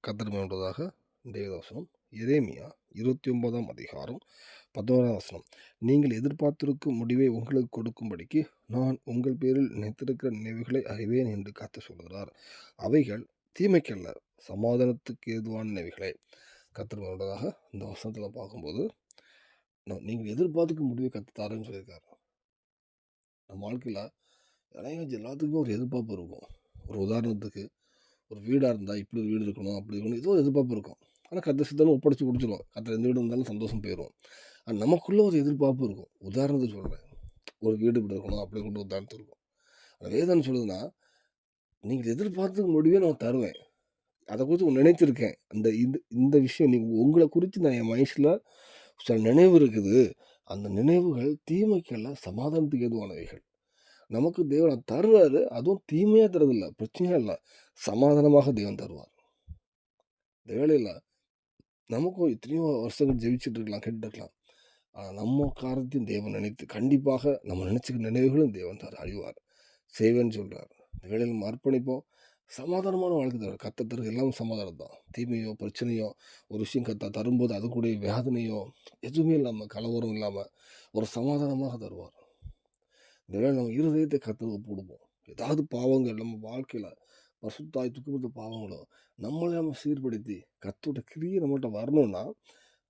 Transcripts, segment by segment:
கர்த்தர் மேம்பட்டதாக தேவதாசனம் எரேமியா 29ஆம் அதிகாரம் 11ஆம் வசனம். நீங்கள் எதிர்பார்த்திருக்கும் முடிவை உங்களுக்கு கொடுக்கும்படிக்கு நான் உங்கள் பேரில் நினைத்திருக்கிற நினைவுகளை அறிவேன் என்று கர்த்தர் சொல்கிறார். அவைகள் தீமைக்கல்ல, சமாதானத்துக்கு ஏதுவான நினைவுகளே. கர்த்தர் மேம்பட்டதாக இந்த வசனத்தில் பார்க்கும்போது நீங்கள் எதிர்பார்த்துக்க முடிவை கர்த்தர் தாரேன்னு சொல்லியிருக்காரு. நம்ம வாழ்க்கையில் எல்லாத்துக்குமே ஒரு எதிர்பார்ப்பு இருக்கும். ஒரு உதாரணத்துக்கு ஒரு வீடாக இருந்தால் இப்படி ஒரு வீடு இருக்கணும், அப்படி இருக்கணும், ஏதோ ஒரு எதிர்பார்ப்பு இருக்கும். ஆனால் கர்த்தர் சித்தம்னு ஒப்படைச்சு முடிச்சிடும். கர்த்தர் எந்த வீடு இருந்தாலும் சந்தோஷம் போயிடும். ஆனால் நமக்குள்ளே ஒரு எதிர்பார்ப்பு இருக்கும். உதாரணத்துக்கு சொல்கிறேன், ஒரு வீடு இப்படி இருக்கணும், அப்படி கொண்டு உதாரணத்துக்கு இருக்கும். ஆனால் வேதம் சொல்லுதுன்னா, நீங்கள் எதிர்பார்த்துக்க முடிவே நான் தருவேன். அதை குறித்து நினைத்திருக்கேன். இந்த விஷயம் உங்களை குறித்து நான் என் மைண்ட்ஸில் சில நினைவு இருக்குது. அந்த நினைவுகள் தீமைக்கல்ல, சமாதானத்துக்கு ஏதுவானவைகள். நமக்கு தேவன் தருவார். அதுவும் தீமையாக தரதில்லை, பிரச்சனையாக இல்லை, சமாதானமாக தேவன் தருவார். இந்த வேலையில் நமக்கும் எத்தனையோ வருஷங்கள் ஜெபிச்சுட்டு இருக்கலாம், கேட்டுட்டு இருக்கலாம். ஆனால் நம்ம காரியத்தையும் தேவன் நினைத்து கண்டிப்பாக நம்ம நினைச்சுக்கிற நினைவுகளும் தேவன் அறிவார், செய்வேன்னு சொல்கிறார். இந்த வேலையில் நம்ம அர்ப்பணிப்போம். சமாதானமான வாழ்க்கை தருவார். கர்த்தர் தருவது எல்லாமே சமாதானம் தான். தீமையோ பிரச்சனையோ ஒரு விஷயம் கர்த்தர் தரும்போது அது கூட வேதனையோ எதுவுமே இல்லாமல், கலவரம் இல்லாமல் ஒரு சமாதானமாக தருவார். இந்த வேலை நம்ம இருதயத்தை கர்த்தருக்கு போடுவோம். ஏதாவது பாவங்கள் நம்ம வாழ்க்கையில் பரிசுத்தாய் துக்கப்பட்ட பாவங்களோ நம்மளை நம்ம சீர்படுத்தி கர்த்தரோட கிரியை நம்மகிட்ட வரணும்னா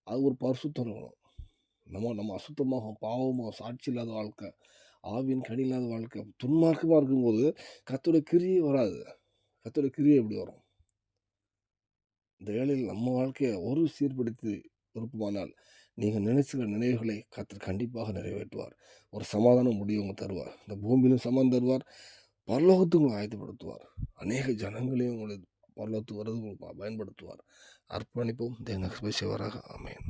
அது ஒரு பரிசுத்தம் இருக்கணும். நம்ம அசுத்தமாக பாவமாக சாட்சி இல்லாத வாழ்க்கை, ஆவியின் கனி இல்லாத வாழ்க்கை, துன்மார்க்கமாக இருக்கும்போது கர்த்தரோட கிரியே வராது. கர்த்தரோட கிரியை எப்படி வரும்? இந்த வேளையில் நம்ம வாழ்க்கையை ஒரு சீர்படுத்தி விருப்பமானால் நீங்கள் நினைச்சுக்கிற நினைவுகளை கர்த்தர் கண்டிப்பாக நிறைவேற்றுவார். ஒரு சமாதான முடிவு உங்க தருவார். இந்த பூமியிலும் சமாதானம் தருவார், பரலோகத்துக்கு உங்களை ஆயத்தப்படுத்துவார். அநேக ஜனங்களையும் உங்களை பரலோகத்துக்கு வரது பயன்படுத்துவார். அர்ப்பணிப்போம். தேவனுக்கு பேசுவாராக. ஆமென்.